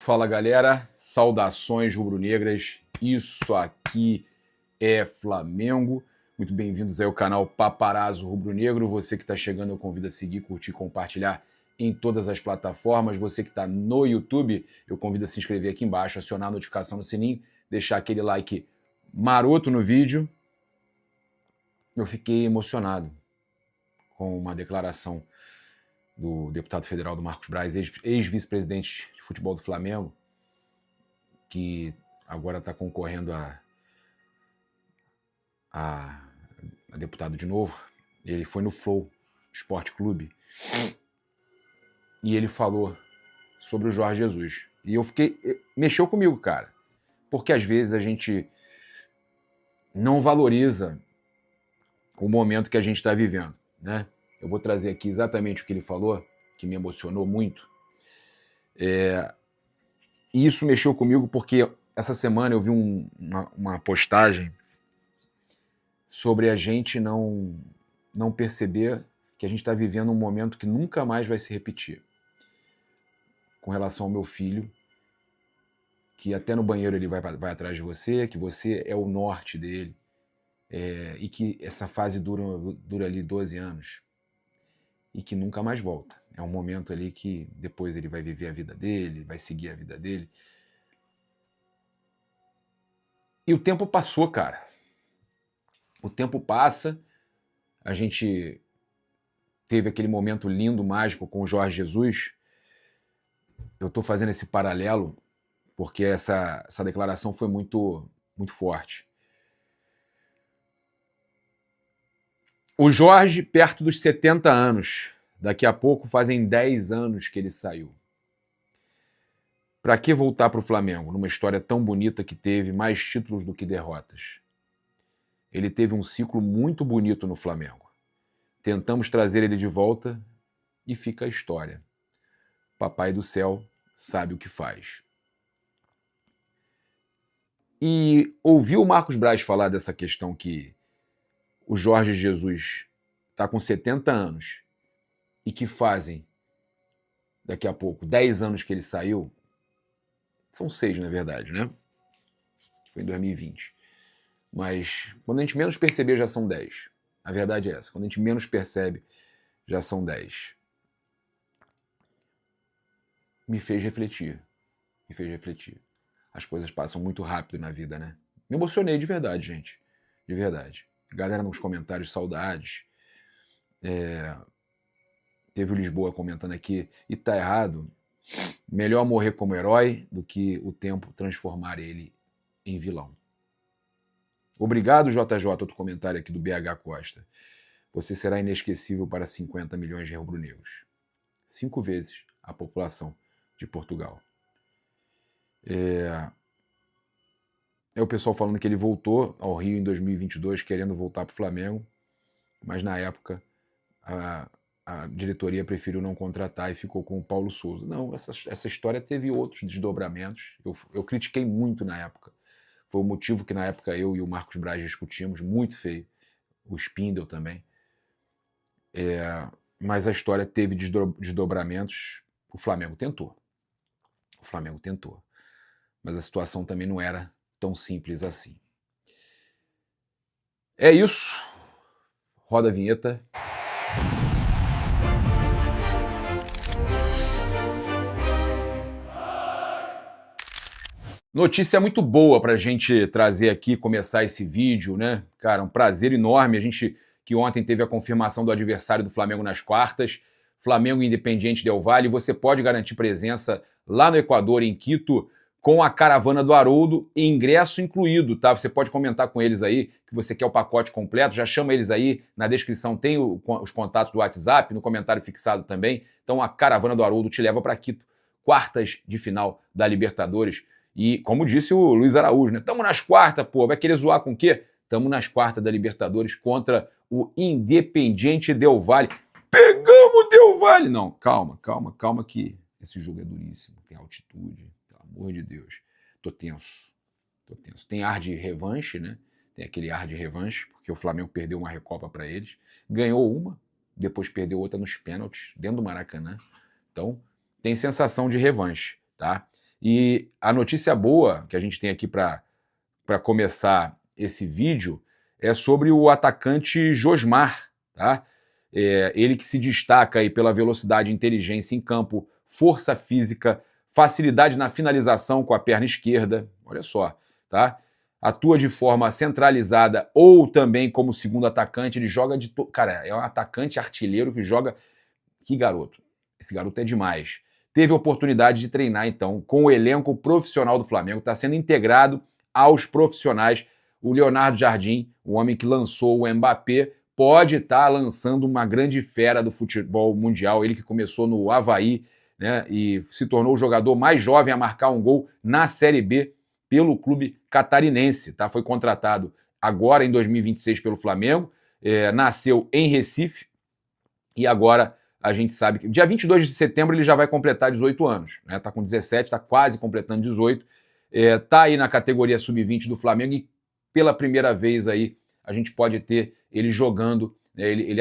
Fala galera, saudações rubro-negras, isso aqui é Flamengo. Muito bem-vindos aí ao canal Paparazzo Rubro-Negro. Você que está chegando, eu convido a seguir, curtir, compartilhar em todas as plataformas. Você que está no YouTube, eu convido a se inscrever aqui embaixo, acionar a notificação no sininho, deixar aquele like maroto no vídeo. Eu fiquei emocionado com uma declaração do deputado federal do Marcos Braz, ex-vice-presidente de futebol do Flamengo, que agora está concorrendo a deputado de novo. Ele foi no Flow Esporte Clube e ele falou sobre o Jorge Jesus. E eu fiquei... mexeu comigo, cara. Porque às vezes a gente não valoriza o momento que a gente está vivendo, né? Eu vou trazer aqui exatamente o que ele falou, que me emocionou muito. E isso mexeu comigo porque essa semana eu vi uma postagem sobre a gente não perceber que a gente está vivendo um momento que nunca mais vai se repetir. Com relação ao meu filho, que até no banheiro ele vai atrás de você, que você é o norte dele, e que essa fase dura ali 12 anos. E que nunca mais volta. É um momento ali que depois ele vai viver a vida dele, vai seguir a vida dele. E o tempo passou, cara. O tempo passa, a gente teve aquele momento lindo, mágico com o Jorge Jesus. Eu estou fazendo esse paralelo porque essa declaração foi muito, muito forte. O Jorge, perto dos 70 anos, daqui a pouco fazem 10 anos que ele saiu. Para que voltar para o Flamengo, numa história tão bonita que teve mais títulos do que derrotas? Ele teve um ciclo muito bonito no Flamengo. Tentamos trazer ele de volta e fica a história. Papai do céu sabe o que faz. E ouvir o Marcos Braz falar dessa questão que o Jorge Jesus está com 70 anos e que fazem, daqui a pouco, 10 anos que ele saiu, são 6 na verdade, né? Foi em 2020. Mas quando a gente menos perceber já são 10. A verdade é essa, quando a gente menos percebe já são 10. Me fez refletir. As coisas passam muito rápido na vida, né? Me emocionei de verdade, gente. De verdade. Galera nos comentários, saudades. Teve o Lisboa comentando aqui, e tá errado, melhor morrer como herói do que o tempo transformar ele em vilão. Obrigado, JJ, outro comentário aqui do BH Costa. Você será inesquecível para 50 milhões de rubro-negros. 5 vezes a população de Portugal. É o pessoal falando que ele voltou ao Rio em 2022, querendo voltar para o Flamengo, mas na época a diretoria preferiu não contratar e ficou com o Paulo Souza. Não, essa história teve outros desdobramentos. Eu critiquei muito na época. Foi o motivo que na época eu e o Marcos Braz discutimos, muito feio. O Spindle também. Mas a história teve desdobramentos. O Flamengo tentou. Mas a situação também não era tão simples assim. É isso. Roda a vinheta. Notícia muito boa para a gente trazer aqui, começar esse vídeo, né? Cara, um prazer enorme. A gente que ontem teve a confirmação do adversário do Flamengo nas quartas, Flamengo e Independiente Del Valle. Você pode garantir presença lá no Equador, em Quito, com a caravana do Haroldo e ingresso incluído, tá? Você pode comentar com eles aí que você quer o pacote completo, já chama eles aí, na descrição tem os contatos do WhatsApp, no comentário fixado também. Então a caravana do Haroldo te leva para Quito, quartas de final da Libertadores. E, como disse o Luiz Araújo, né? Tamo nas quartas, pô, vai querer zoar com o quê? Tamo nas quartas da Libertadores contra o Independiente Del Valle. Pegamos o Del Valle! Não, calma que esse jogo é duríssimo, tem altitude, pelo amor de Deus. Tô tenso. Tem ar de revanche, né? Tem aquele ar de revanche, porque o Flamengo perdeu uma Recopa para eles, ganhou uma, depois perdeu outra nos pênaltis, dentro do Maracanã. Então, tem sensação de revanche, tá? E a notícia boa que a gente tem aqui para começar esse vídeo é sobre o atacante Josmar, tá? Ele que se destaca aí pela velocidade e inteligência em campo, força física, facilidade na finalização com a perna esquerda, olha só, tá? Atua de forma centralizada ou também como segundo atacante, ele joga de... Cara, é um atacante artilheiro que joga... Que garoto, esse garoto é demais. Teve a oportunidade de treinar, então, com o elenco profissional do Flamengo, está sendo integrado aos profissionais. O Leonardo Jardim, o homem que lançou o Mbappé, pode estar lançando uma grande fera do futebol mundial. Ele que começou no Avaí, né, e se tornou o jogador mais jovem a marcar um gol na Série B pelo clube catarinense. Tá? Foi contratado agora em 2026 pelo Flamengo, nasceu em Recife e agora a gente sabe que dia 22 de setembro ele já vai completar 18 anos. Né? Tá com 17, tá quase completando 18. Tá aí na categoria sub-20 do Flamengo e pela primeira vez aí a gente pode ter ele jogando, ele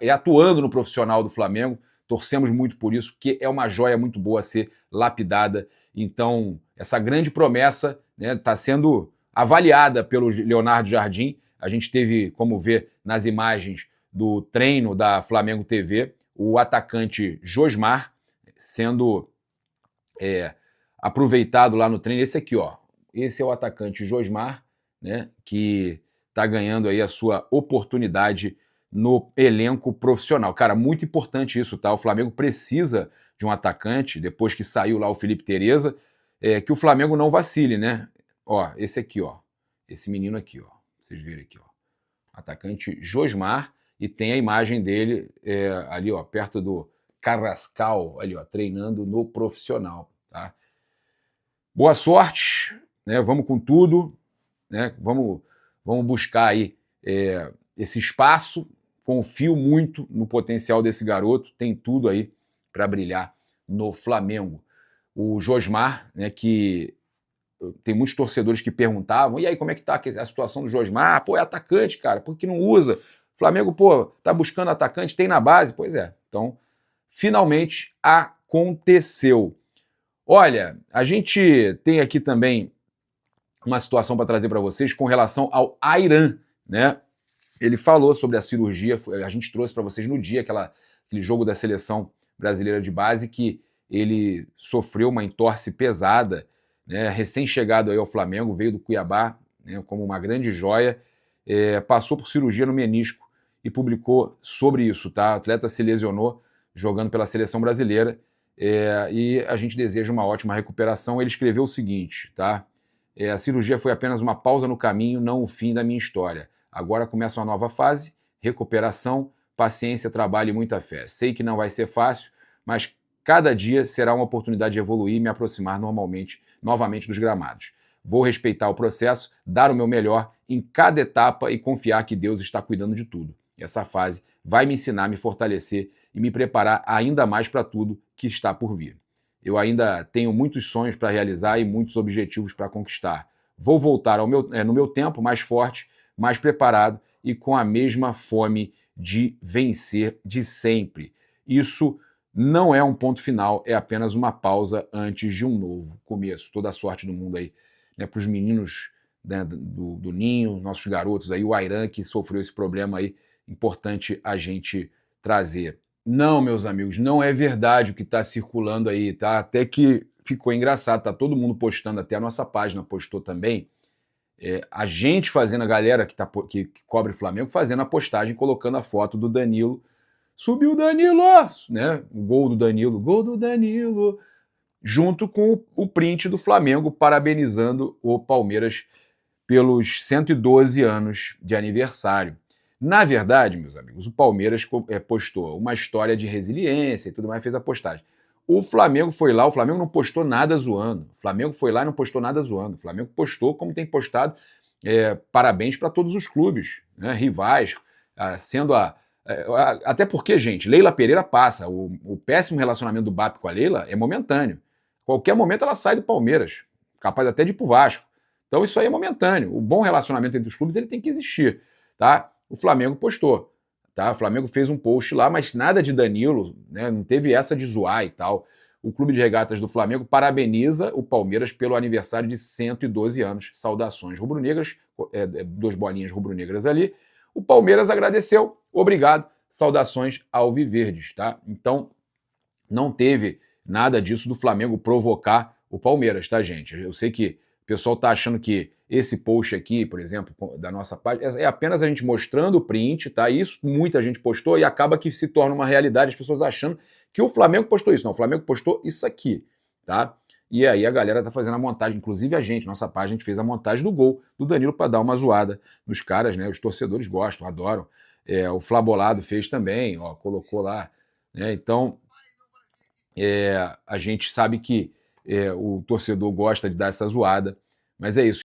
atuando no profissional do Flamengo. Torcemos muito por isso, porque é uma joia muito boa a ser lapidada. Então, essa grande promessa está sendo avaliada pelo Leonardo Jardim. A gente teve como ver nas imagens do treino da Flamengo TV, o atacante Josmar sendo aproveitado lá no treino. Esse aqui, ó, esse é o atacante Josmar, né, que está ganhando aí a sua oportunidade no elenco profissional. Cara, muito importante isso, tá? O Flamengo precisa de um atacante, depois que saiu lá o Felipe Tereza, que o Flamengo não vacile, né? Ó, esse aqui, ó, esse menino aqui, ó, vocês verem aqui, ó, atacante Josmar, e tem a imagem dele ali, ó, perto do Carrascal, ali, ó, treinando no profissional, tá? Boa sorte, né? Vamos com tudo, né? Vamos buscar aí esse espaço. Confio muito no potencial desse garoto, tem tudo aí para brilhar no Flamengo. O Josmar, né, que tem muitos torcedores que perguntavam, e aí, como é que tá a situação do Josmar? Pô, é atacante, cara, por que não usa? O Flamengo, pô, tá buscando atacante, tem na base? Pois é, então, finalmente aconteceu. Olha, a gente tem aqui também uma situação para trazer para vocês com relação ao Ayran, né? Ele falou sobre a cirurgia, a gente trouxe para vocês no dia aquele jogo da seleção brasileira de base, que ele sofreu uma entorse pesada, né? Recém-chegado aí ao Flamengo, veio do Cuiabá, né, como uma grande joia, passou por cirurgia no menisco e publicou sobre isso, tá? O atleta se lesionou jogando pela seleção brasileira e a gente deseja uma ótima recuperação. Ele escreveu o seguinte, tá? A cirurgia foi apenas uma pausa no caminho, não o fim da minha história. Agora começa uma nova fase, recuperação, paciência, trabalho e muita fé. Sei que não vai ser fácil, mas cada dia será uma oportunidade de evoluir e me aproximar novamente dos gramados. Vou respeitar o processo, dar o meu melhor em cada etapa e confiar que Deus está cuidando de tudo. Essa fase vai me ensinar, me fortalecer e me preparar ainda mais para tudo que está por vir. Eu ainda tenho muitos sonhos para realizar e muitos objetivos para conquistar. Vou voltar no meu tempo mais forte, mais preparado e com a mesma fome de vencer de sempre. Isso não é um ponto final, é apenas uma pausa antes de um novo começo. Toda a sorte do mundo aí, né, para os meninos, né, do Ninho, nossos garotos aí, o Ayran, que sofreu esse problema aí, importante a gente trazer. Não, meus amigos, não é verdade o que está circulando aí, tá? Até que ficou engraçado, tá todo mundo postando, até a nossa página postou também, a gente fazendo, a galera que cobre Flamengo, fazendo a postagem, colocando a foto do Danilo. Subiu o Danilo, né? O gol do Danilo, junto com o print do Flamengo, parabenizando o Palmeiras pelos 112 anos de aniversário. Na verdade, meus amigos, o Palmeiras postou uma história de resiliência e tudo mais, fez a postagem. O Flamengo foi lá, o Flamengo não postou nada zoando. O Flamengo foi lá e não postou nada zoando. O Flamengo postou como tem postado, parabéns para todos os clubes, né, rivais, sendo até porque, gente, Leila Pereira passa. O péssimo relacionamento do BAP com a Leila é momentâneo. Qualquer momento ela sai do Palmeiras, capaz até de ir pro Vasco. Então isso aí é momentâneo. O bom relacionamento entre os clubes ele tem que existir, tá? O Flamengo postou. Tá? O Flamengo fez um post lá, mas nada de Danilo, né? Não teve essa de zoar e tal. o Clube de Regatas do Flamengo parabeniza o Palmeiras pelo aniversário de 112 anos. Saudações rubro-negras, 2 bolinhas rubro-negras ali. O Palmeiras agradeceu, obrigado, saudações alviverdes, tá? Então, não teve nada disso do Flamengo provocar o Palmeiras, tá, gente? Eu sei que o pessoal tá achando que esse post aqui, por exemplo, da nossa página, é apenas a gente mostrando o print, tá? Isso muita gente postou e acaba que se torna uma realidade, as pessoas achando que o Flamengo postou isso. Não, o Flamengo postou isso aqui, tá? E aí a galera tá fazendo a montagem, inclusive a gente, nossa página, a gente fez a montagem do gol do Danilo para dar uma zoada nos caras, né? Os torcedores gostam, adoram. O Flabolado fez também, ó, colocou lá, né? Então, a gente sabe que o torcedor gosta de dar essa zoada, mas é isso.